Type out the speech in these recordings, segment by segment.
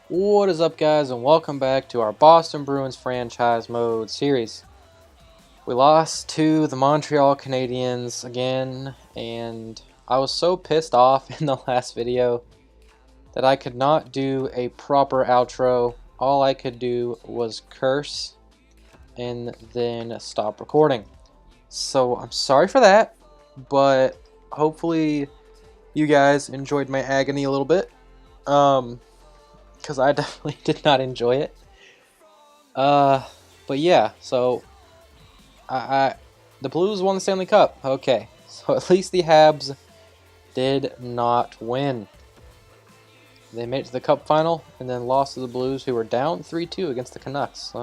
What is up, guys, and welcome back to our Boston Bruins franchise mode series. We lost to the Montreal Canadiens again, and I was so pissed off in the last video that I could not do a proper outro. All I could do was curse and then stop recording. So I'm sorry for that, but hopefully you guys enjoyed my agony a little bit. Because I definitely did not enjoy it. But yeah, so the Blues won the Stanley Cup. Okay, so at least the Habs did not win. They made it to the Cup final and then lost to the Blues, who were down 3-2 against the Canucks.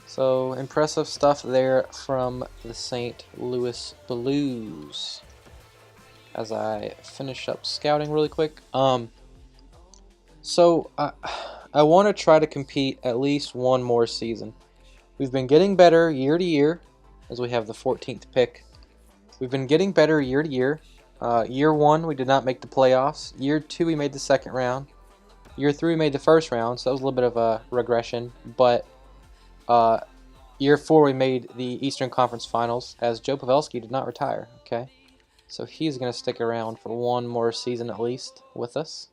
So impressive stuff there from the St. Louis Blues. As I finish up scouting really quick. So I want to try to compete at least one more season. We've been getting better year to year, as we have the 14th pick. We've been getting better year to year. Year 1, we did not make the playoffs. Year 2, we made the second round. Year 3, we made the first round, so that was a little bit of a regression. But year 4, we made the Eastern Conference Finals, as Joe Pavelski did not retire. Okay, so he's going to stick around for one more season at least with us.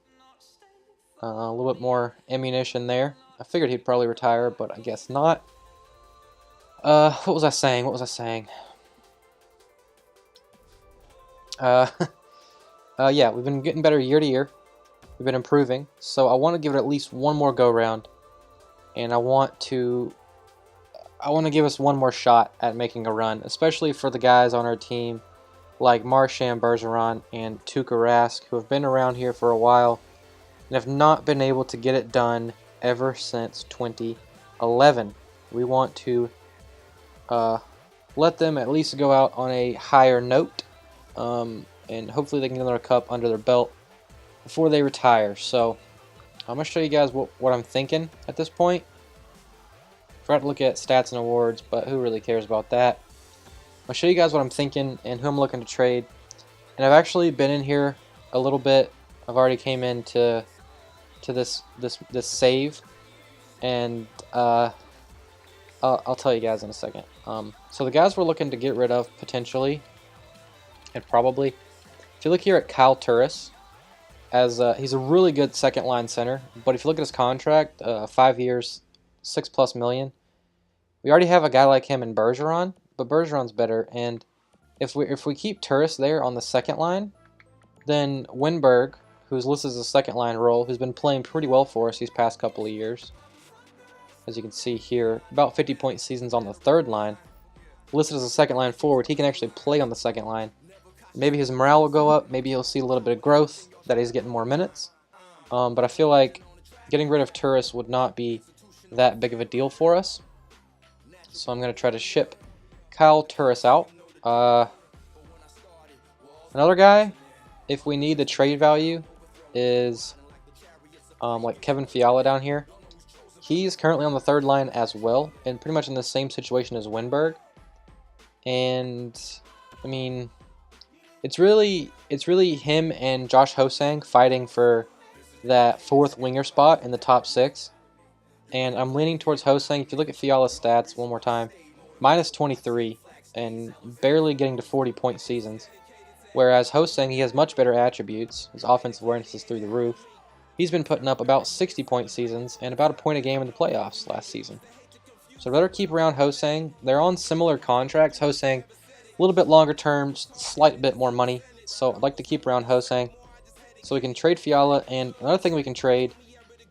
A little bit more ammunition there. I figured he'd probably retire, but I guess not. What was I saying? Yeah, we've been getting better year to year. We've been improving. So I want to give it at least one more go-round. And I want to give us one more shot at making a run, especially for the guys on our team like Marchand, Bergeron, and Tuukka Rask, who have been around here for a while and have not been able to get it done ever since 2011. We want to let them at least go out on a higher note, and hopefully they can get another cup under their belt before they retire. So I'm going to show you guys what I'm thinking at this point. Forgot to look at stats and awards, but who really cares about that? I'll show you guys what I'm thinking and who I'm looking to trade. And I've actually been in here a little bit. I've already came into this save, and I'll tell you guys in a second. So the guys we're looking to get rid of potentially, and probably, if you look here at Kyle Turris, as he's a really good second line center, but if you look at his contract, 5 years, $6+ million. We already have a guy like him in Bergeron, but Bergeron's better. And if we keep Turris there on the second line, then Winberg, who's listed as a second line role, who's been playing pretty well for us these past couple of years. As you can see here, about 50-point seasons on the third line. Listed as a second line forward, he can actually play on the second line. Maybe his morale will go up, maybe he'll see a little bit of growth, that he's getting more minutes. But I feel like getting rid of Turris would not be that big of a deal for us. So I'm going to try to ship Kyle Turris out. Another guy, if we need the trade value, is like Kevin Fiala down here. He's currently on the third line as well, and pretty much in the same situation as Winberg. And I mean, it's really him and Josh Hosang fighting for that fourth winger spot in the top 6. And I'm leaning towards Hosang. If you look at Fiala's stats one more time, -23 and barely getting to 40-point seasons. Whereas Hosang, he has much better attributes. His offensive awareness is through the roof. He's been putting up about 60-point seasons and about a point a game in the playoffs last season. So I'd rather keep around Hosang. They're on similar contracts. Hosang, a little bit longer term, slight bit more money. So I'd like to keep around Hosang so we can trade Fiala. And another thing we can trade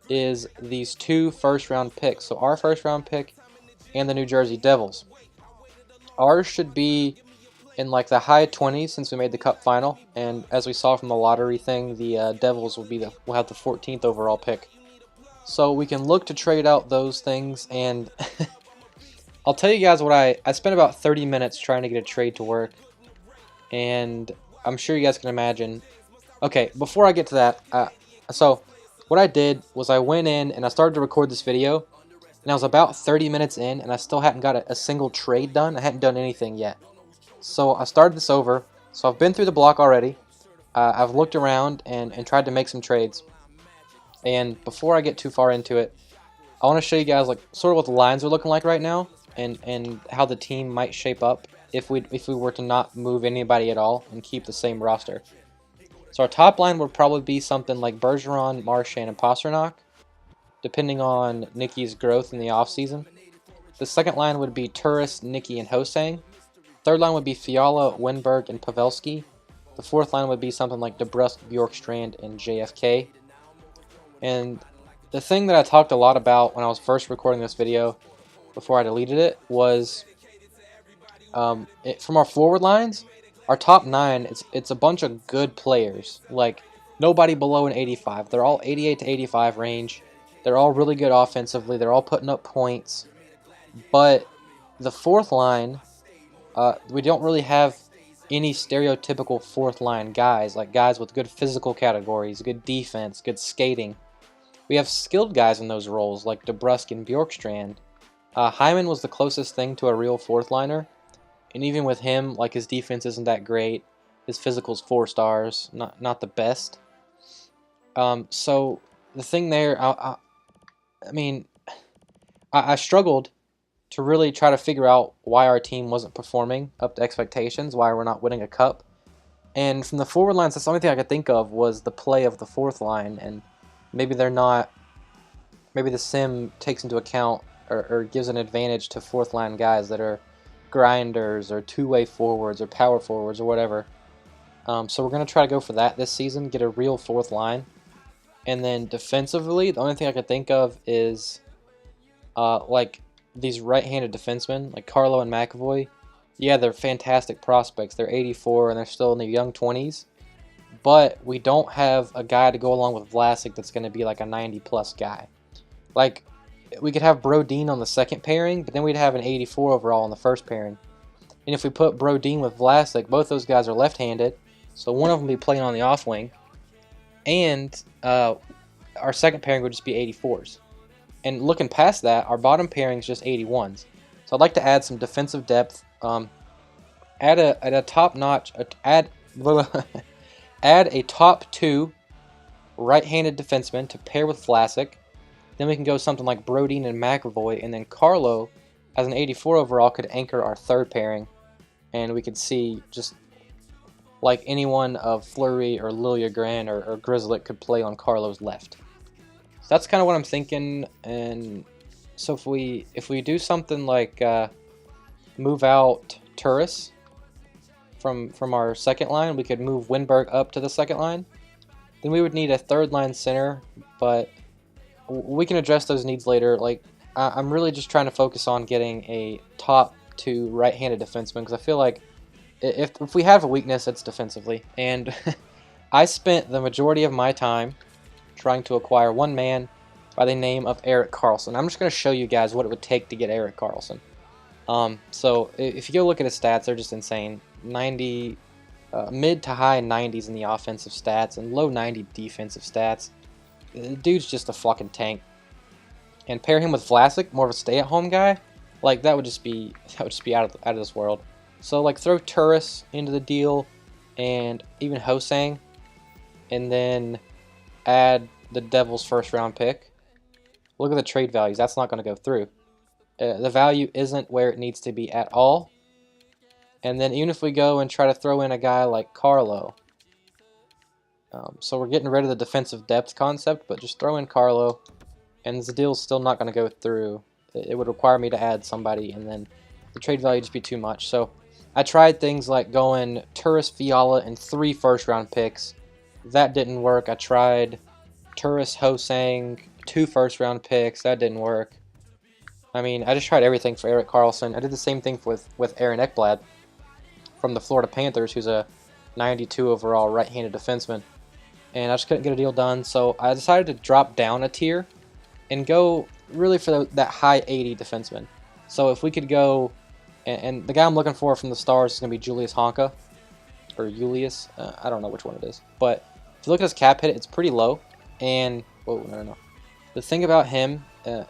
is these 2 first-round picks. So our first-round pick and the New Jersey Devils. Ours should be in like the high 20s since we made the Cup final, and as we saw from the lottery thing, the Devils will have the 14th overall pick. So we can look to trade out those things, and I'll tell you guys what I spent about 30 minutes trying to get a trade to work, and I'm sure you guys can imagine. Okay, before I get to that, so what I did was I went in and I started to record this video, and I was about 30 minutes in, and I still hadn't got a single trade done. I hadn't done anything yet. So I started this over. So I've been through the block already. I've looked around and tried to make some trades. And before I get too far into it, I want to show you guys like sort of what the lines are looking like right now, and how the team might shape up if we were to not move anybody at all and keep the same roster. So our top line would probably be something like Bergeron, Marchand, and Pastrnak, depending on Nicky's growth in the offseason. The second line would be Turris, Nicky, and Hosang. Third line would be Fiala, Winberg, and Pavelski. The fourth line would be something like DeBrusk, Bjorkstrand, and JFK. And the thing that I talked a lot about when I was first recording this video, before I deleted it, was from our forward lines, our top 9, it's a bunch of good players. Like, nobody below an 85. They're all 88 to 85 range. They're all really good offensively. They're all putting up points. But the fourth line, we don't really have any stereotypical fourth line guys, like guys with good physical categories, good defense, good skating. We have skilled guys in those roles, like DeBrusk and Bjorkstrand. Hyman was the closest thing to a real fourth liner, and even with him, like, his defense isn't that great. His physical's 4 stars, not the best. So the thing there, I mean, I struggled to really try to figure out why our team wasn't performing up to expectations, why we're not winning a cup. And from the forward lines, that's the only thing I could think of was the play of the fourth line, and maybe they're not, maybe the sim takes into account or gives an advantage to fourth line guys that are grinders or two-way forwards or power forwards or whatever. So we're going to try to go for that this season, get a real fourth line. And then defensively, the only thing I could think of is like these right-handed defensemen, like Carlo and McAvoy. Yeah, they're fantastic prospects. They're 84 and they're still in their young 20s. But we don't have a guy to go along with Vlasic that's going to be like a 90-plus guy. Like, we could have Brodin on the second pairing, but then we'd have an 84 overall on the first pairing. And if we put Brodin with Vlasic, both those guys are left-handed, so one of them would be playing on the off wing. And our second pairing would just be 84s. And looking past that, our bottom pairing is just 81s. So I'd like to add some defensive depth. Add a top-notch, add a top 2 right-handed defenseman to pair with Vlasic. Then we can go something like Brodin and McAvoy, and then Carlo, as an 84 overall, could anchor our third pairing. And we could see just like anyone of Fleury or Liljegren or Grizzlick could play on Carlo's left. So that's kind of what I'm thinking. And so if we do something like move out Turris from our second line, we could move Winberg up to the second line. Then we would need a third line center, but we can address those needs later. Like, I'm really just trying to focus on getting a top 2 right-handed defenseman, because I feel like if we have a weakness, it's defensively. And I spent the majority of my time trying to acquire one man by the name of Erik Karlsson. I'm just going to show you guys what it would take to get Erik Karlsson. So if you go look at his stats, they're just insane. 90, mid to high 90s in the offensive stats and low 90 defensive stats. The dude's just a fucking tank. And pair him with Vlasic, more of a stay-at-home guy, like that would just be out of this world. So like throw Turris into the deal, and even Hosang, and then add the Devils' first-round pick. Look at the trade values. That's not going to go through. The value isn't where it needs to be at all. And then even if we go and try to throw in a guy like Carlo, so we're getting rid of the defensive depth concept, but just throw in Carlo, and the deal's still not going to go through. It would require me to add somebody, and then the trade value would just be too much. So I tried things like going Turris, Fiala, and 3 first-round picks. That didn't work. I tried Turris, Hosang, 2 first-round picks. That didn't work. I mean, I just tried everything for Erik Karlsson. I did the same thing with Aaron Ekblad from the Florida Panthers, who's a 92 overall right-handed defenseman. And I just couldn't get a deal done, so I decided to drop down a tier and go really for that high 80 defenseman. So if we could go, and the guy I'm looking for from the Stars is going to be Julius Honka, or Julius, I don't know which one it is. But if you look at his cap hit, it's pretty low. And, whoa, no. The thing about him,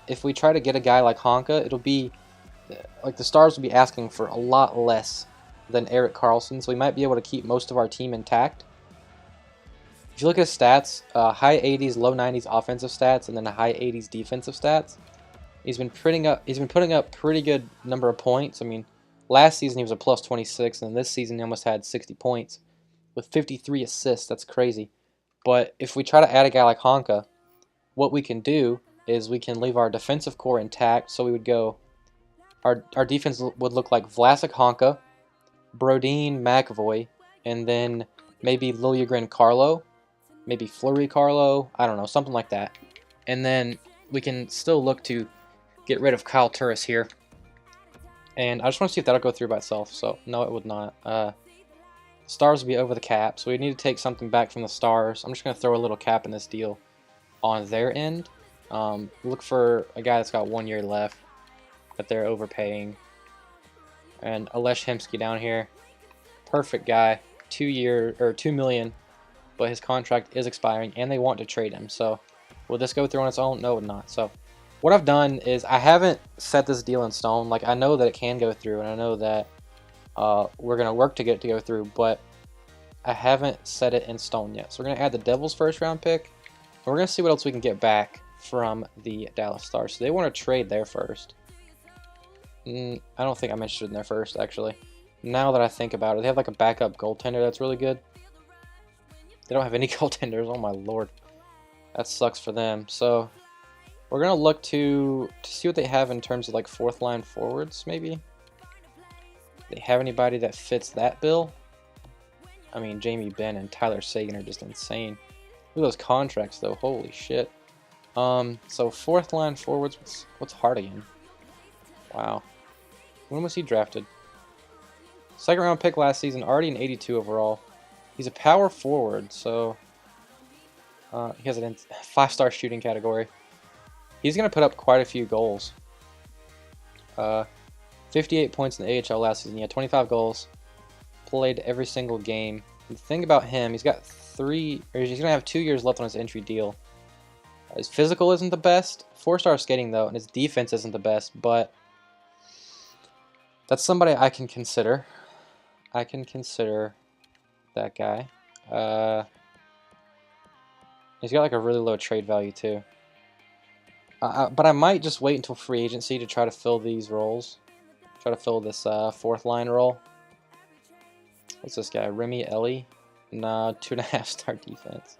if we try to get a guy like Honka, it'll be, like the Stars will be asking for a lot less than Erik Karlsson, so we might be able to keep most of our team intact. If you look at his stats, high 80s, low 90s offensive stats, and then a high 80s defensive stats. He's been putting up pretty good number of points. I mean, last season he was a plus 26, and this season he almost had 60 points with 53 assists. That's crazy. But if we try to add a guy like Honka, what we can do is we can leave our defensive core intact. So we would go, our defense would look like Vlasic, Honka, Brodin, McAvoy, and then maybe Liljegren, Carlo, maybe Fleury, Carlo, I don't know, something like that. And then we can still look to get rid of Kyle Turris here. And I just want to see if that'll go through by itself. So, no, it would not. Stars will be over the cap, so we need to take something back from the Stars. I'm just going to throw a little cap in this deal on their end. Look for a guy that's got 1 year left that they're overpaying. And Alesh Hemsky down here. Perfect guy. 2 million, but his contract is expiring, and they want to trade him. So, will this go through on its own? No, it would not. So, what I've done is I haven't set this deal in stone. Like, I know that it can go through, and I know that we're going to work to get it to go through, but I haven't set it in stone yet. So we're going to add the Devils' first round pick, and we're going to see what else we can get back from the Dallas Stars. So they want to trade their first. I don't think I'm interested in their first, actually. Now that I think about it, they have like a backup goaltender that's really good. They don't have any goaltenders. Oh my lord. That sucks for them. So we're going to look to see what they have in terms of like fourth line forwards, maybe. They have anybody that fits that bill? I mean, Jamie Benn and Tyler Seguin are just insane. Look at those contracts, though. Holy shit. So fourth line forwards. What's Hardigan? Wow. When was he drafted? Second round pick last season. Already an 82 overall. He's a power forward, so he has a 5-star shooting category. He's going to put up quite a few goals. 58 points in the AHL last season. He had 25 goals. Played every single game. The thing about him, he's got he's going to have 2 years left on his entry deal. His physical isn't the best. 4-star skating, though, and his defense isn't the best, but that's somebody I can consider. I can consider that guy. He's got like a really low trade value, too. But I might just wait until free agency to try to fill these roles. Try to fill this fourth line role. What's this guy? Remy Ellie? Nah, 2.5-star defense.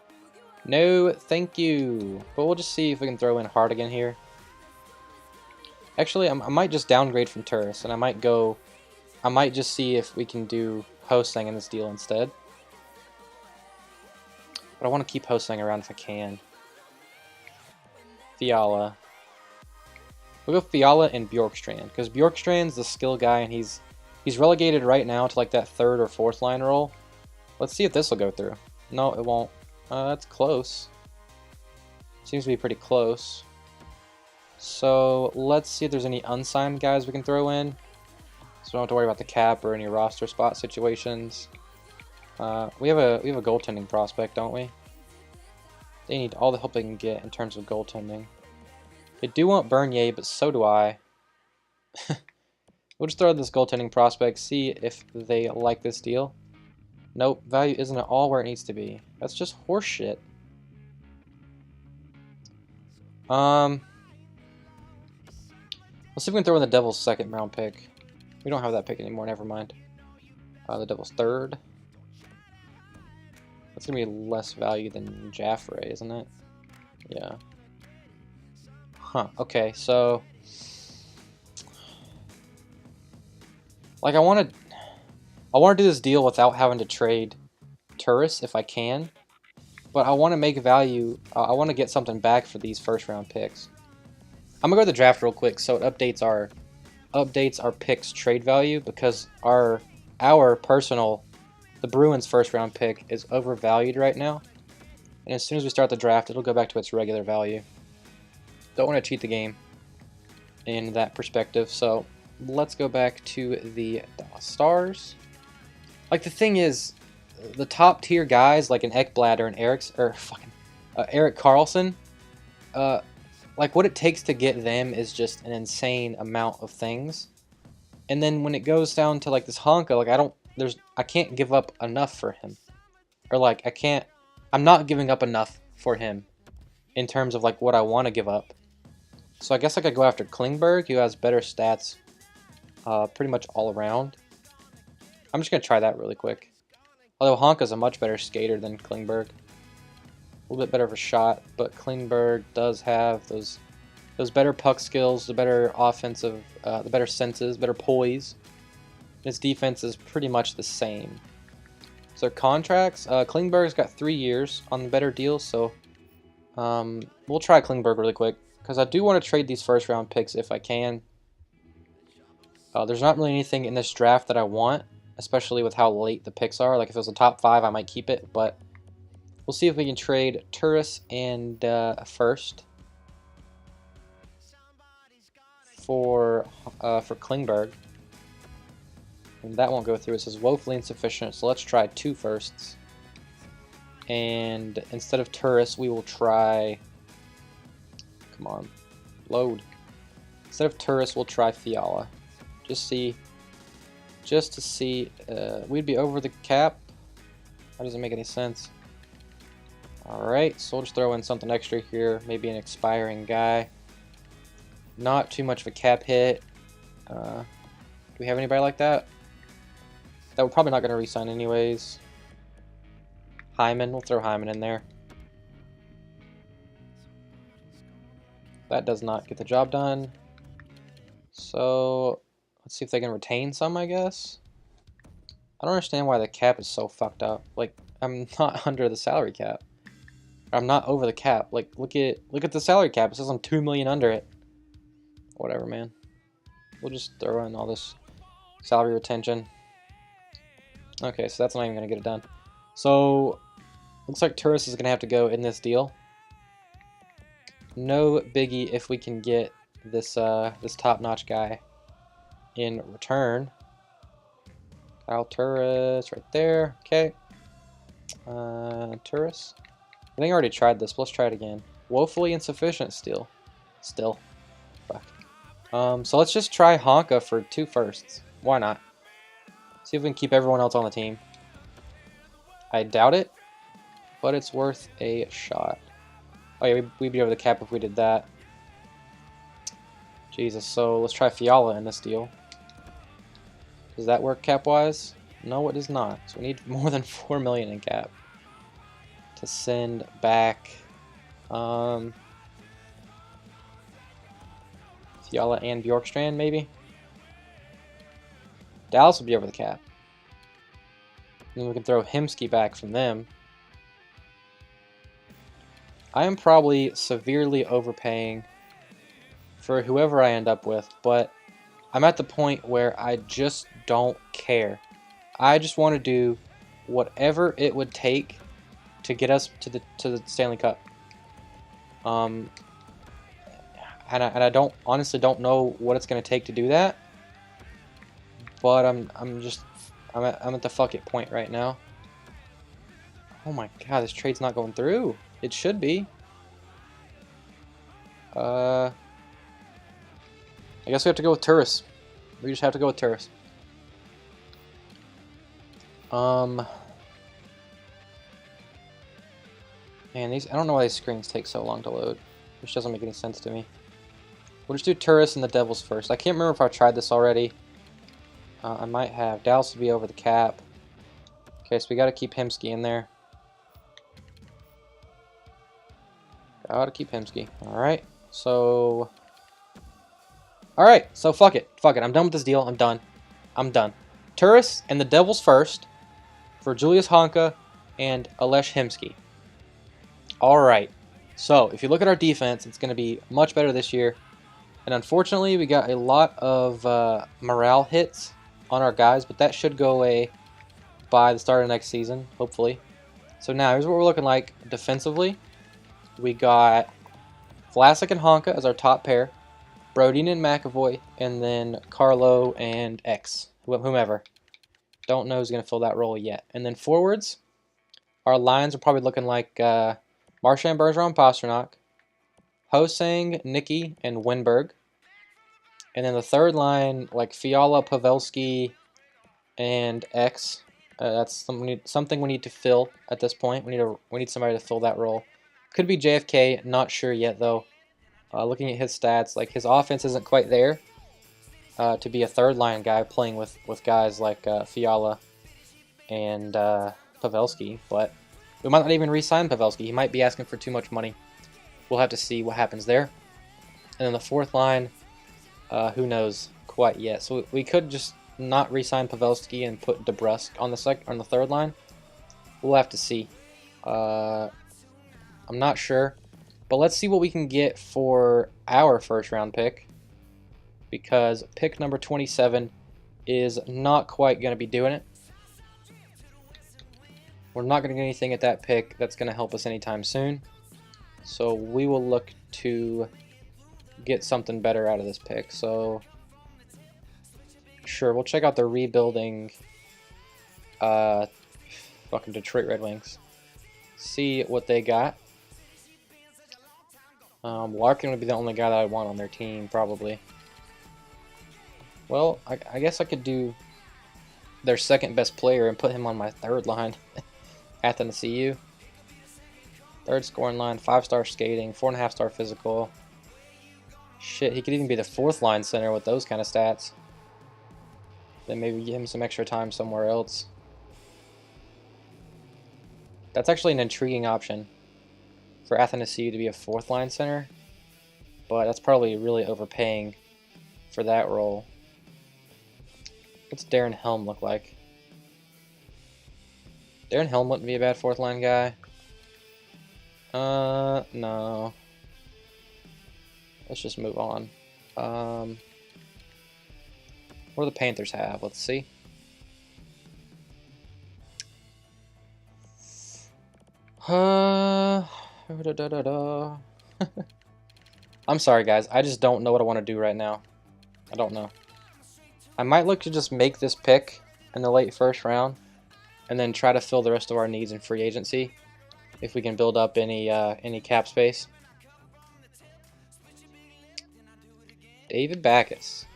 No, thank you. But we'll just see if we can throw in Hardigan here. Actually, I might just downgrade from Turris, and I might just see if we can do Hosang in this deal instead. But I want to keep Hosang around if I can. Fiala. We'll go Fiala and Bjorkstrand, because Bjorkstrand's the skill guy, and he's relegated right now to like that third or fourth line role. Let's see if this will go through. No, it won't. That's close. Seems to be pretty close. So let's see if there's any unsigned guys we can throw in. So we don't have to worry about the cap or any roster spot situations. We have a goaltending prospect, don't we? They need all the help they can get in terms of goaltending. They do want Bernier, but so do I. We'll just throw this goaltending prospect, see if they like this deal. Nope, value isn't at all where it needs to be. That's just horseshit. Let's see if we can throw in the Devils' second round pick. We don't have that pick anymore, never mind. The Devils' third. That's going to be less value than Jaffray, isn't it? Yeah. Huh, okay, so like I want to do this deal without having to trade Turris if I can, but I want to make value. I want to get something back for these first round picks. I'm gonna go to the draft real quick so it updates our picks trade value, because our personal, the Bruins first round pick is overvalued right now, and as soon as we start the draft it'll go back to its regular value. Don't want to cheat the game in that perspective, so let's go back to the Dallas Stars. Like, the thing is, the top tier guys like an Ekblad or an Erik Karlsson, like what it takes to get them is just an insane amount of things. And then when it goes down to like this Honka, like I can't give up enough for him, or like I can't I'm not giving up enough for him in terms of like what I want to give up. So I guess I could go after Klingberg, who has better stats pretty much all around. I'm just going to try that really quick. Although Honka's a much better skater than Klingberg. A little bit better of a shot, but Klingberg does have those better puck skills, the better offensive, the better senses, better poise. His defense is pretty much the same. So contracts, Klingberg's got 3 years on the better deal, so we'll try Klingberg really quick, because I do want to trade these first round picks if I can. There's not really anything in this draft that I want, especially with how late the picks are. Like if it was a top 5, I might keep it, but we'll see if we can trade Turris and first for Klingberg. And that won't go through. It says woefully insufficient, so let's try 2 firsts. And instead of Turris, we will try... Come on. Load. Instead of Turris, we'll try Fiala. Just to see... we'd be over the cap. That doesn't make any sense. Alright, so we'll just throw in something extra here. Maybe an expiring guy. Not too much of a cap hit. Do we have anybody like that? That we're probably not going to re-sign anyways. Hyman, we'll throw Hyman in there. That does not get the job done. So, let's see if they can retain some, I guess. I don't understand why the cap is so fucked up. Like, I'm not under the salary cap. I'm not over the cap. Like, look at the salary cap. It says I'm 2 million under it. Whatever, man. We'll just throw in all this salary retention. Okay, so that's not even going to get it done. So, looks like Turris is going to have to go in this deal. No biggie if we can get this this top-notch guy in return. Kyle Turris right there. Okay. Turris. I think I already tried this, but let's try it again. Woefully insufficient still. Fuck. So let's just try Honka for 2 firsts. Why not? See if we can keep everyone else on the team. I doubt it, but it's worth a shot. Oh yeah, we'd be over the cap if we did that. Jesus, so let's try Fiala in this deal. Does that work cap-wise? No, it does not. So we need more than 4 million in cap to send back Fiala and Bjorkstrand, maybe? Dallas will be over the cap. And then we can throw Hemsky back from them. I am probably severely overpaying for whoever I end up with, but I'm at the point where I just don't care. I just want to do whatever it would take to get us to the Stanley Cup. And I don't honestly don't know what it's going to take to do that. But I'm at the fuck it point right now. Oh my god, this trade's not going through. It should be. I guess we have to go with Turris. We just have to go with Turris. Man, I don't know why these screens take so long to load. Which doesn't make any sense to me. We'll just do Turris and the Devils first. I can't remember if I tried this already. I might have. Dallas will be over the cap. Okay, so we got to keep Hemsky in there. Gotta keep Hemsky. Alright, so... Alright, so fuck it. Fuck it. I'm done with this deal. I'm done. I'm done. Turris and the Devils first for Julius Honka and Alesh Hemsky. Alright, so if you look at our defense, it's going to be much better this year. And unfortunately, we got a lot of morale hits on our guys, but that should go away by the start of next season, hopefully. So now, here's what we're looking like defensively. We got Vlasic and Honka as our top pair, Brodin and McAvoy, and then Carlo and X, whomever. Don't know who's going to fill that role yet. And then forwards, our lines are probably looking like Marchand, Bergeron, Pasternak, Hosang, Nicky, and Winberg. And then the third line, like Fiala, Pavelski, and X. That's something we need to fill at this point. We need somebody to fill that role. Could be JFK, not sure yet though. Looking at his stats, like his offense isn't quite there to be a third line guy playing with guys like Fiala and Pavelski, but we might not even re-sign Pavelski. He might be asking for too much money. We'll have to see what happens there. And then the fourth line, who knows quite yet. So we could just not re-sign Pavelski and put DeBrusk on the third line. We'll have to see. I'm not sure, but let's see what we can get for our first round pick, because pick number 27 is not quite going to be doing it. We're not going to get anything at that pick that's going to help us anytime soon. So we will look to get something better out of this pick. So sure, we'll check out the rebuilding fucking Detroit Red Wings. See what they got. Larkin would be the only guy that I want on their team, probably. Well, I guess I could do their second best player and put him on my third line. Athanasiou. Third scoring line, 5-star skating, 4.5-star physical. Shit, he could even be the fourth line center with those kind of stats. Then maybe give him some extra time somewhere else. That's actually an intriguing option for Athanasiou to be a fourth line center, but that's probably really overpaying for that role. What's Darren Helm look like? Darren Helm wouldn't be a bad fourth line guy. No. Let's just move on. What do the Panthers have? Let's see. I'm sorry, guys. I just don't know what I want to do right now. I don't know. I might look to just make this pick in the late first round, and then try to fill the rest of our needs in free agency, if we can build up any cap space. David Backes.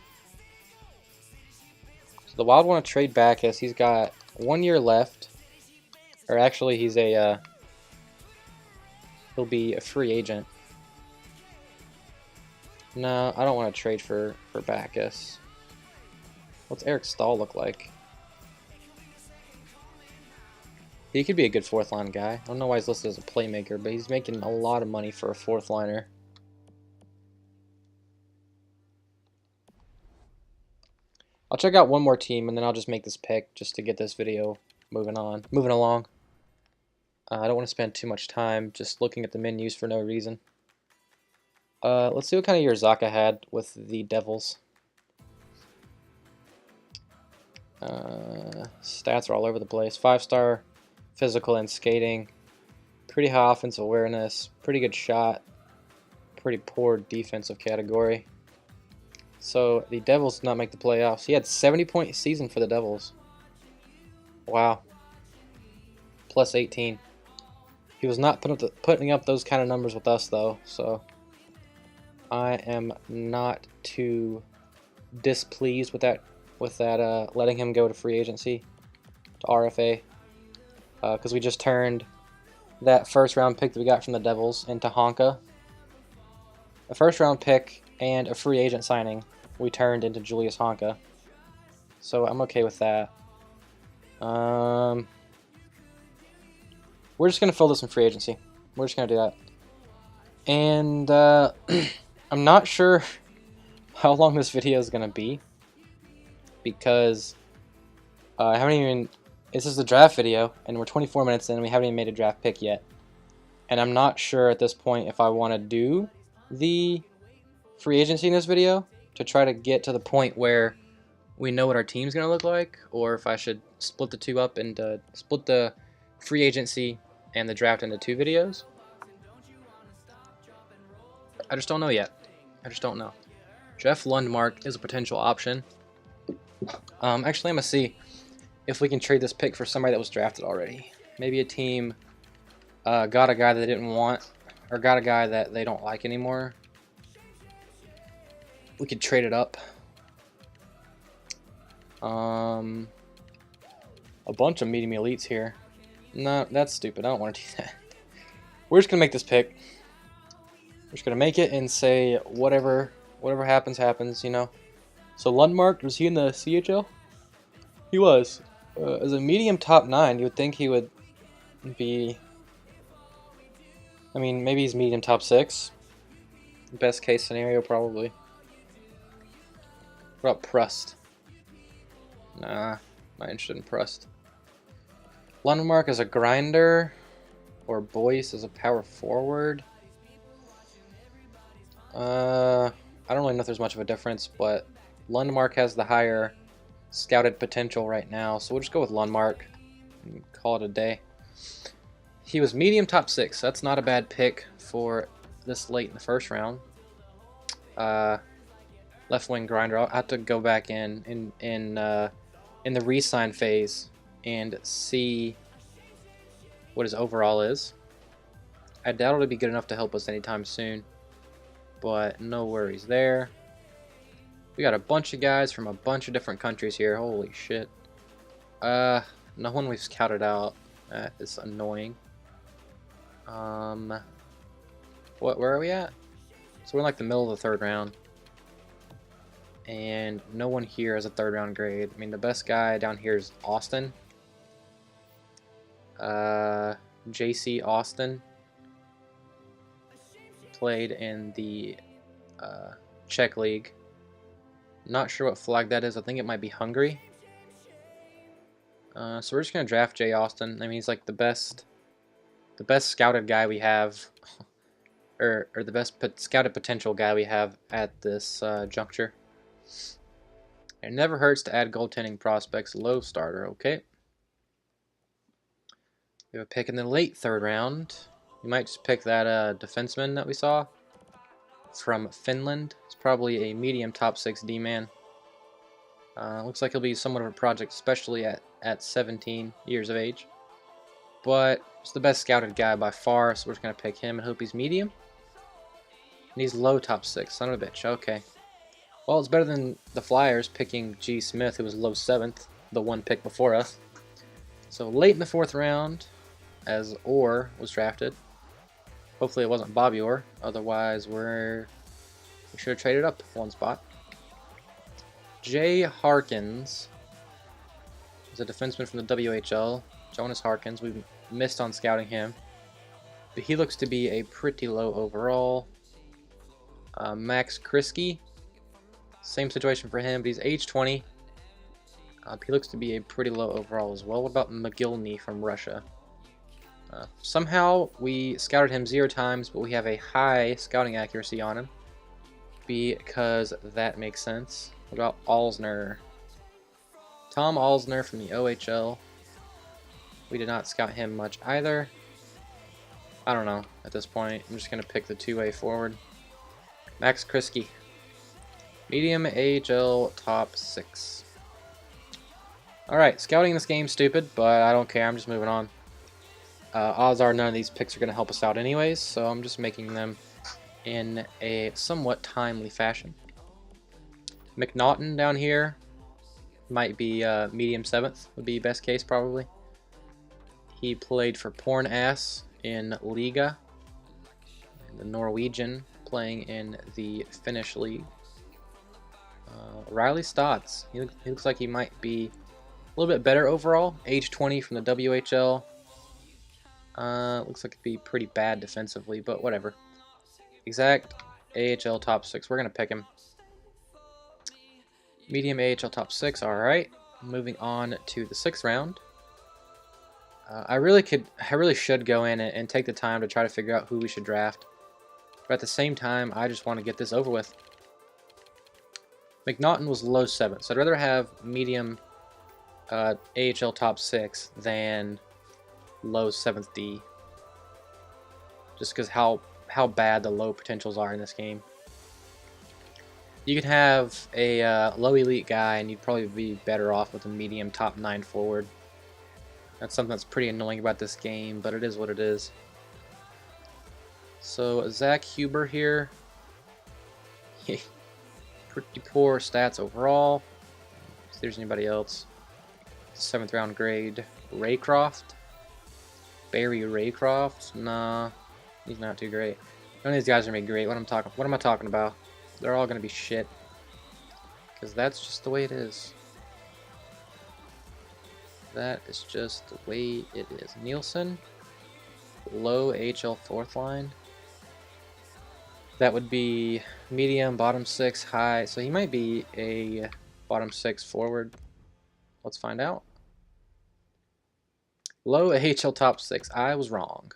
So the Wild want to trade Backes. He's got 1 year left, or actually, he's he'll be a free agent. No, I don't want to trade for Backes. What's Eric Stahl look like? He could be a good fourth line guy. I don't know why he's listed as a playmaker, but he's making a lot of money for a fourth liner. I'll check out one more team, and then I'll just make this pick just to get this video moving along. I don't want to spend too much time just looking at the menus for no reason. Let's see what kind of year Zaka had with the Devils. Stats are all over the place. 5-star physical and skating. Pretty high offensive awareness. Pretty good shot. Pretty poor defensive category. So the Devils did not make the playoffs. He had 70-point season for the Devils. Wow. Plus 18. He was not putting up those kind of numbers with us, though, so I am not too displeased with that letting him go to free agency, to RFA, because we just turned that first-round pick that we got from the Devils into Honka. A first-round pick and a free agent signing we turned into Julius Honka, so I'm okay with that. We're just going to fill this in free agency. We're just going to do that. And I'm not sure how long this video is going to be, because I haven't even... This is the draft video, and we're 24 minutes in, and we haven't even made a draft pick yet. And I'm not sure at this point if I want to do the free agency in this video to try to get to the point where we know what our team's going to look like, or if I should split the two up and split the free agency and the draft into 2 videos. I just don't know yet. I just don't know. Jeff Lundmark is a potential option. Actually, I'm going to see if we can trade this pick for somebody that was drafted already. Maybe a team got a guy that they didn't want, or got a guy that they don't like anymore. We could trade it up. a bunch of medium elites here. No, that's stupid. I don't want to do that. We're just gonna make this pick. We're just gonna make it and say whatever happens, happens. You know. So Lundmark, was he in the CHL? He was. As a medium top 9, you would think he would be. I mean, maybe he's medium top 6. Best case scenario, probably. What about Prust? Nah, not interested in Prust. Lundmark as a grinder, or Boyce as a power forward. I don't really know if there's much of a difference, but Lundmark has the higher scouted potential right now, so we'll just go with Lundmark and call it a day. He was medium top 6, so that's not a bad pick for this late in the first round. Left wing grinder. I'll have to go back in the re-sign phase and see what his overall is. I doubt it'll be good enough to help us anytime soon, but no worries there. We got a bunch of guys from a bunch of different countries here. Holy shit. No one we've scouted out. That is annoying. Where are we at? So we're in like the middle of the 3rd round. And no one here has a 3rd round grade. I mean, the best guy down here is Austin. JC Austin. Played in the Czech League. Not sure what flag that is. I think it might be Hungary. So we're just gonna draft Jay Austin. I mean, he's like the best scouted guy we have, or the best scouted potential guy we have at this juncture. It never hurts to add goaltending prospects. Low starter, okay. We have a pick in the late 3rd round. We might just pick that defenseman that we saw from Finland. It's probably a medium top 6 D-man. Looks like he'll be somewhat of a project, especially at 17 years of age. But he's the best scouted guy by far, so we're just going to pick him and hope he's medium. And he's low top 6, son of a bitch, okay. Well, it's better than the Flyers picking G. Smith, who was low 7th, the one pick before us. So late in the 4th round, as Orr was drafted. Hopefully it wasn't Bobby Orr, otherwise we should have traded up 1 spot. Jay Harkins is a defenseman from the WHL. Jonas Harkins, we missed on scouting him. But he looks to be a pretty low overall. Max Kriski, same situation for him, but he's age 20. He looks to be a pretty low overall as well. What about McGillney from Russia? Somehow we scouted him 0 times, but we have a high scouting accuracy on him, because that makes sense. What about Alsner? Tom Alsner from the OHL. We did not scout him much either. I don't know at this point. I'm just going to pick the 2-way forward. Max Kriski. Medium AHL top 6. Alright, scouting this game's stupid, but I don't care. I'm just moving on. Odds are none of these picks are going to help us out anyways, so I'm just making them in a somewhat timely fashion. McNaughton down here might be medium 7th, would be best case probably. He played for Porn Ass in Liga, and the Norwegian playing in the Finnish league. Riley Stotts, he looks like he might be a little bit better overall. Age 20 from the WHL. Looks like it'd be pretty bad defensively, but whatever. Exact AHL top 6. We're gonna pick him. Medium AHL top 6. All right. Moving on to the 6th round. I really should go in and take the time to try to figure out who we should draft. But at the same time, I just want to get this over with. McNaughton was low 7th, so I'd rather have medium AHL top 6 than low 7th D. Just because how bad the low potentials are in this game. You could have a low elite guy, and you'd probably be better off with a medium top 9 forward. That's something that's pretty annoying about this game, but it is what it is. So Zach Huber here. Pretty poor stats overall. See if there's anybody else. 7th round grade. Raycroft. Barry Raycroft. Nah, he's not too great. None of these guys are gonna be great. What am I talking about? They're all gonna be shit. Because that's just the way it is. That is just the way it is. Nielsen. Low AHL 4th line. That would be medium, bottom 6, high. So he might be a bottom 6 forward. Let's find out. Low AHL top 6. I was wrong.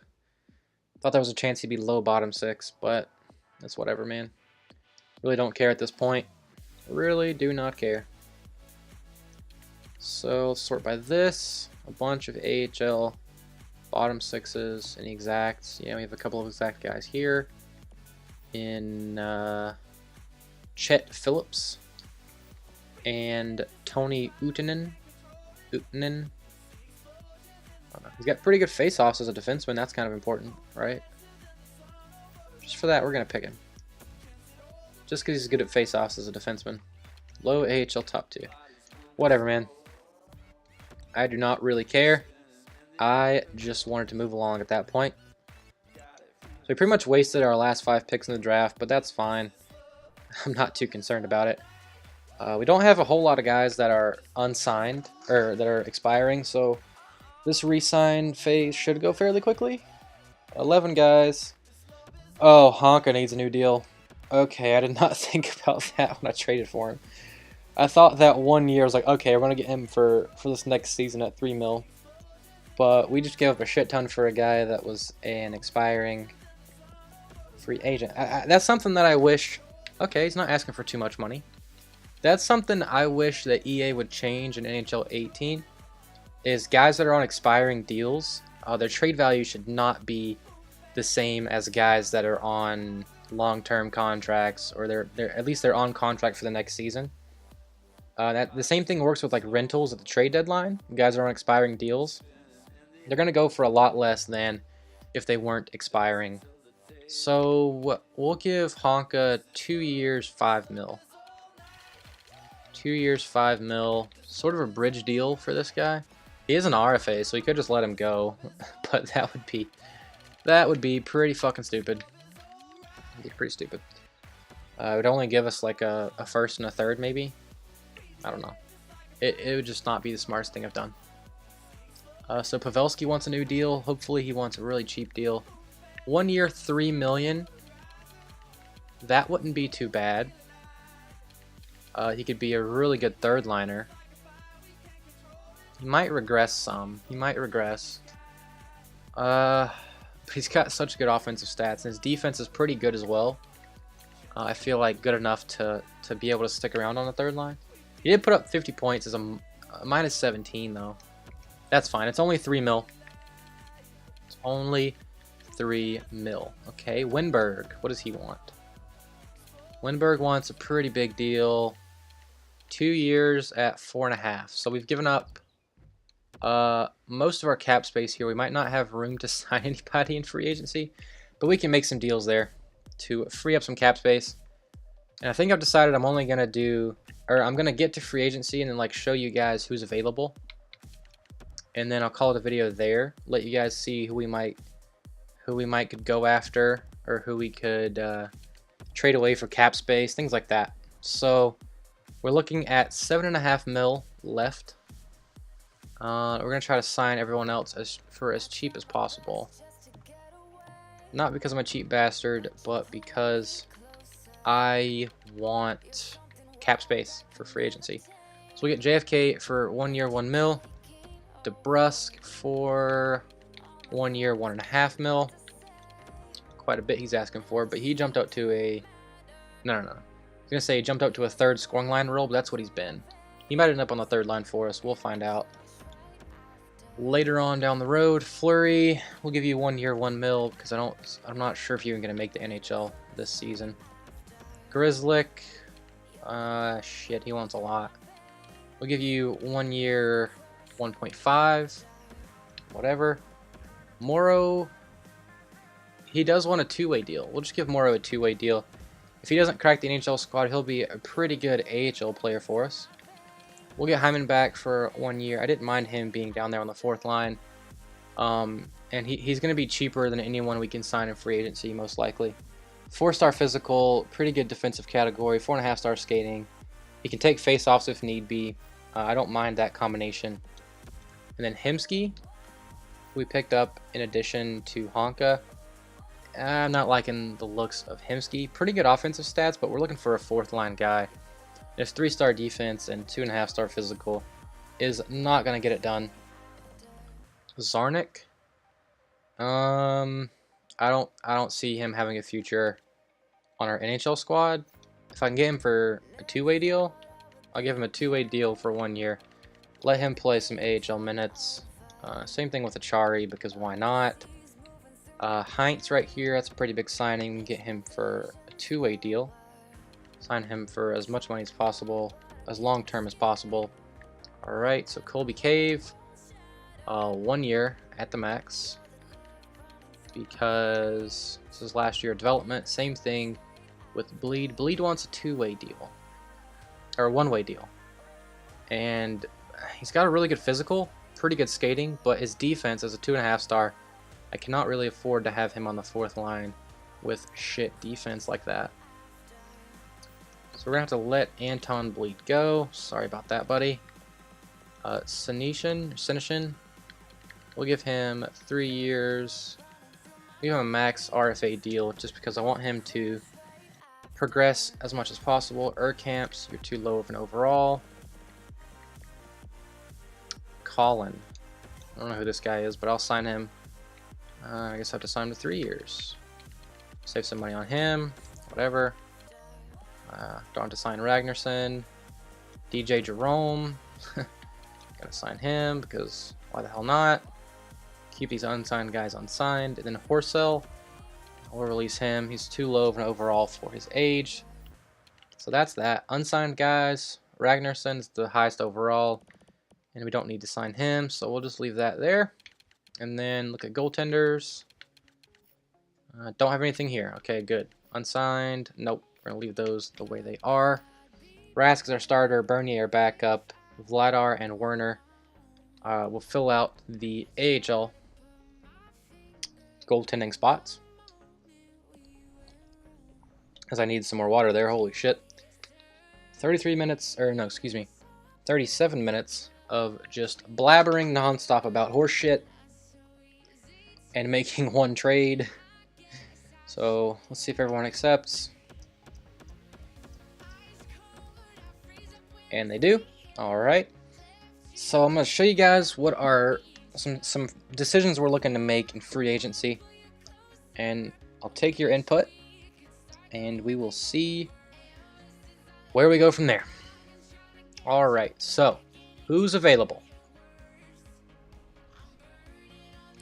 Thought there was a chance he'd be low bottom 6, but that's whatever, man. Really don't care at this point. Really do not care. So let's sort by this. A bunch of AHL bottom 6s and exacts. Yeah, we have a couple of exact guys here. In Chet Phillips and Tony Uutinen. He's got pretty good face-offs as a defenseman. That's kind of important, right? Just for that, we're going to pick him. Just because he's good at face-offs as a defenseman. Low AHL top 2. Whatever, man. I do not really care. I just wanted to move along at that point. So we pretty much wasted our last 5 picks in the draft, but that's fine. I'm not too concerned about it. We don't have a whole lot of guys that are unsigned, or that are expiring, so this re-sign phase should go fairly quickly. 11 guys. Oh, Honka needs a new deal. Okay, I did not think about that when I traded for him. I thought that 1 year, I was like, okay, we're going to get him for this next season at 3 mil. But we just gave up a shit ton for a guy that was an expiring free agent. That's something that I wish... Okay, he's not asking for too much money. That's something I wish that EA would change in NHL 18. Is guys that are on expiring deals, their trade value should not be the same as guys that are on long-term contracts, or at least they're on contract for the next season. The same thing works with like rentals at the trade deadline. Guys are on expiring deals. They're going to go for a lot less than if they weren't expiring. So we'll give Honka 2 years, 5 mil. 2 years, 5 mil. Sort of a bridge deal for this guy. He is an RFA, so he could just let him go. But that would be pretty fucking stupid. It'd be pretty stupid. It would only give us like a first and a third, maybe. I don't know. It would just not be the smartest thing I've done. So Pavelski wants a new deal. Hopefully he wants a really cheap deal. 1 year, 3 million. That wouldn't be too bad. He could be a really good third liner. He might regress some. He might regress. But he's got such good offensive stats, and his defense is pretty good as well. I feel like good enough to be able to stick around on the third line. He did put up 50 points as a minus 17 though. That's fine. It's only 3 mil. It's only 3 mil. Okay, Winberg. What does he want? Winberg wants a pretty big deal. 2 years at 4.5. So we've given up most of our cap space here. We might not have room to sign anybody in free agency, but we can make some deals there to free up some cap space. And I think I've decided I'm only gonna I'm gonna get to free agency and then like show you guys who's available, and then I'll call it a video there. Let you guys see who we might could go after, or who we could trade away for cap space, things like that. So we're looking at 7.5 mil left. We're gonna try to sign everyone else for as cheap as possible. Not because I'm a cheap bastard, but because I want cap space for free agency. So we get JFK for 1 year, 1 mil. DeBrusque for 1 year, 1.5 mil. Quite a bit he's asking for, but he jumped out to a... No. I was gonna say he jumped out to a third scoring line role, but that's what he's been. He might end up on the third line for us. We'll find out. Later on down the road, Fleury, we'll give you 1 year, 1 mil, because I'm not sure if you're even gonna make the NHL this season. Grizzlick, shit, he wants a lot. We'll give you 1 year, 1.5, whatever. Morrow, he does want a two-way deal. We'll just give Morrow a two-way deal. If he doesn't crack the NHL squad, he'll be a pretty good AHL player for us. We'll get Hyman back for 1 year. I didn't mind him being down there on the 4th line. And he's going to be cheaper than anyone we can sign in free agency, most likely. 4-star physical, pretty good defensive category, 4.5-star skating. He can take face-offs if need be. I don't mind that combination. And then Hemsky, we picked up in addition to Honka. I'm not liking the looks of Hemsky. Pretty good offensive stats, but we're looking for a 4th-line guy. His 3-star defense and 2.5-star physical is not going to get it done. Zarnik. I don't see him having a future on our NHL squad. If I can get him for a 2-way deal, I'll give him a 2-way deal for 1 year. Let him play some AHL minutes. Same thing with Achari, because why not? Heinz right here, that's a pretty big signing. Get him for a 2-way deal. Sign him for as much money as possible, as long-term as possible. Alright, so Colby Cave, 1 year at the max, because this is last year of development. Same thing with Bleed. Bleed wants a 2-way deal, or a 1-way deal. And he's got a really good physical, pretty good skating, but his defense as a 2.5-star, I cannot really afford to have him on the 4th line with shit defense like that. So we're going to have to let Anton Bleed go. Sorry about that, buddy. Senishin, we'll give him 3 years. We'll give him a max RFA deal just because I want him to progress as much as possible. Camps, you're too low of an overall. Colin, I don't know who this guy is, but I'll sign him. I guess I have to sign him to 3 years. Save some money on him, whatever. Don't have to sign Ragnarsson. DJ Jerome, gotta sign him because why the hell not? Keep these unsigned guys unsigned. And then Horsell, we'll release him. He's too low of an overall for his age. So that's that. Unsigned guys. Ragnarsson's the highest overall, and we don't need to sign him, so we'll just leave that there. And then look at goaltenders. Don't have anything here. Okay, good. Unsigned. Nope. We're going to leave those the way they are. Rask is our starter. Bernier backup. Vladar and Werner will fill out the AHL goaltending spots. Because I need some more water there. Holy shit. 37 minutes of just blabbering nonstop about horse shit and making one trade. So let's see if everyone accepts. And they do. Alright. So I'm going to show you guys what are some decisions we're looking to make in free agency. And I'll take your input and we will see where we go from there. Alright, so who's available?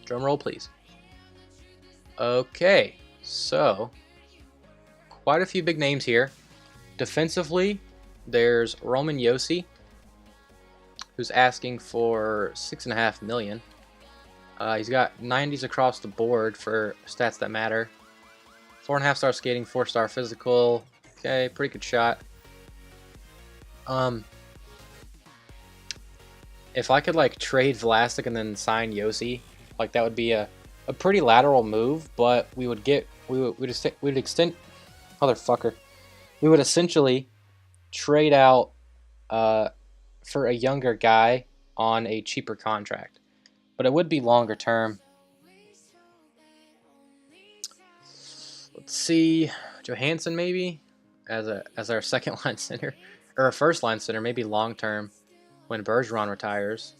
Drum roll, please. Okay, so quite a few big names here. Defensively, there's Roman Josi, who's asking for $6.5 million. He's got 90s across the board for stats that matter. 4.5-star skating, 4-star physical. Okay, pretty good shot. If I could like trade Vlasic and then sign Josi, like that would be a pretty lateral move, but we would extend, motherfucker. We would essentially trade out for a younger guy on a cheaper contract, but it would be longer term. Let's see, Johansson maybe as our second line center, or a first line center, maybe long term when Bergeron retires.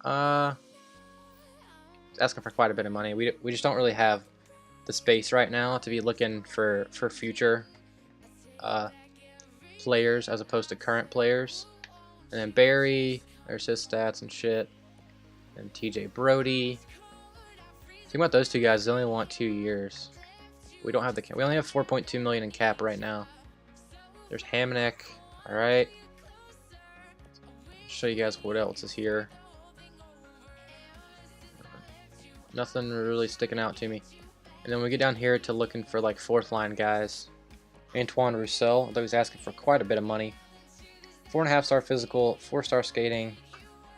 Asking for quite a bit of money. We just don't really have the space right now to be looking for future players as opposed to current players. And then Barry, there's his stats and shit. And TJ Brody. Think about those two guys. They only want 2 years. We don't have we only have 4.2 million in cap right now. There's Hamnick. All right. Show you guys what else is here. Nothing really sticking out to me. And then we get down here to looking for like 4th line guys. Antoine Roussel, although he's asking for quite a bit of money. 4.5-star physical, 4-star skating,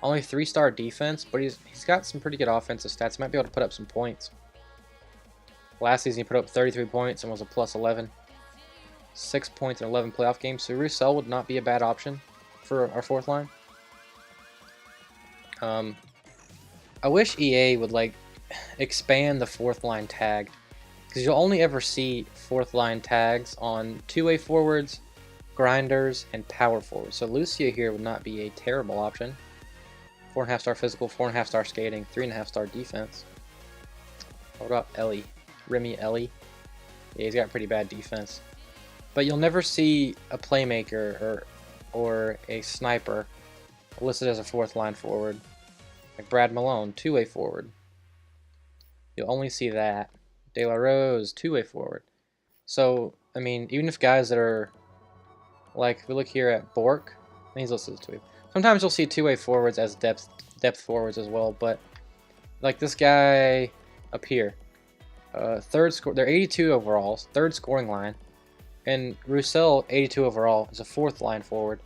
only 3-star defense, but he's got some pretty good offensive stats. He might be able to put up some points. Last season he put up 33 points and was a plus 11. 6 points in 11 playoff games, so Roussel would not be a bad option for our fourth line. I wish EA would like expand the fourth line tag, because you'll only ever see fourth line tags on two-way forwards, grinders, and power forwards. So Lucia here would not be a terrible option. 4.5-star physical, 4.5-star skating, 3.5-star defense. What about Ellie? Remy Ellie? Yeah, he's got pretty bad defense. But you'll never see a playmaker or a sniper listed as a fourth line forward. Like Brad Malone, two-way forward. You'll only see that. De La Rose, two-way forward. So, I mean, even if guys that are, like, if we look here at Bork, he's listed as two-way. Sometimes you'll see two-way forwards as depth forwards as well, but, like this guy up here, they're 82 overall, third scoring line. And Roussel, 82 overall, is a fourth line forward.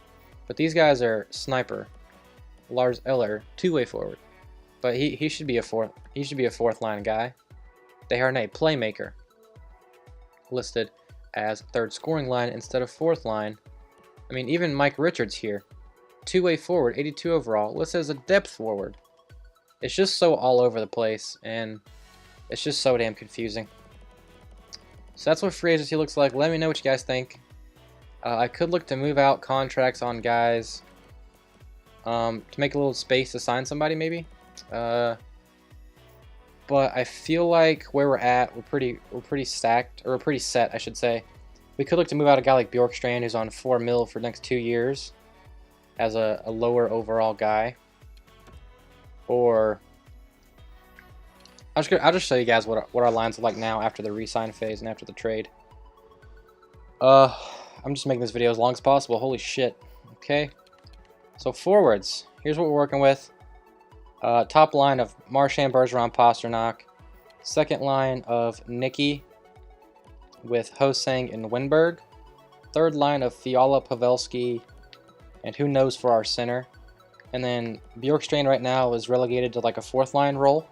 But these guys are sniper. Lars Eller, two-way forward. But he should be a fourth line guy. Desharnais, playmaker. Listed as third scoring line instead of fourth line. I mean, even Mike Richards here. Two-way forward, 82 overall, listed as a depth forward. It's just so all over the place, and it's just so damn confusing. So that's what free agency looks like. Let me know what you guys think. I could look to move out contracts on guys to make a little space to sign somebody maybe. But I feel like where we're at, we're pretty stacked, or we're pretty set, I should say. We could look to move out a guy like Bjorkstrand, who's on $4 million for the next 2 years, as a lower overall guy. Or I'll just show you guys what our lines are like now after the re-sign phase and after the trade. I'm just making this video as long as possible. Holy shit. Okay. So forwards. Here's what we're working with. Top line of Marchand, Bergeron, Pasternak. Second line of Nicky with Hosang and Winberg. Third line of Fiala, Pavelski, and who knows for our center. And then Bjorkstrand right now is relegated to like a fourth line role.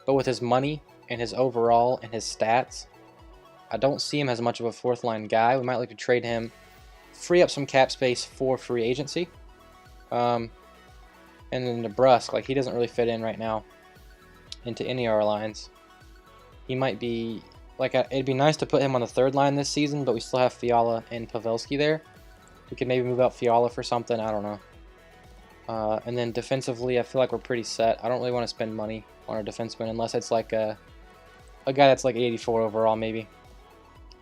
But with his money and his overall and his stats, I don't see him as much of a fourth line guy. We might like to trade him, free up some cap space for free agency. And then DeBrusk, like he doesn't really fit in right now into any of our lines. He might be, like it'd be nice to put him on the third line this season, but we still have Fiala and Pavelski there. We could maybe move out Fiala for something, I don't know. And then defensively, I feel like we're pretty set. I don't really want to spend money on our defenseman unless it's like a guy that's like 84 overall maybe.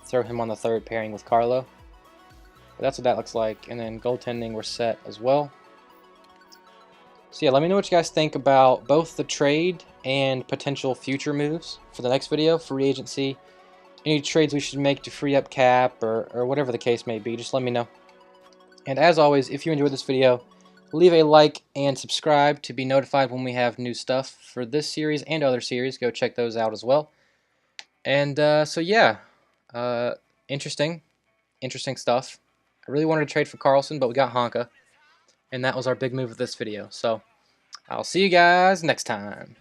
Throw him on the third pairing with Carlo. But that's what that looks like. And then goaltending, we're set as well. So yeah, let me know what you guys think about both the trade and potential future moves for the next video, free agency. Any trades we should make to free up cap or whatever the case may be, just let me know. And as always, if you enjoyed this video, leave a like and subscribe to be notified when we have new stuff for this series and other series. Go check those out as well. And so yeah, interesting stuff. I really wanted to trade for Carlson, but we got Honka. And that was our big move of this video. So I'll see you guys next time.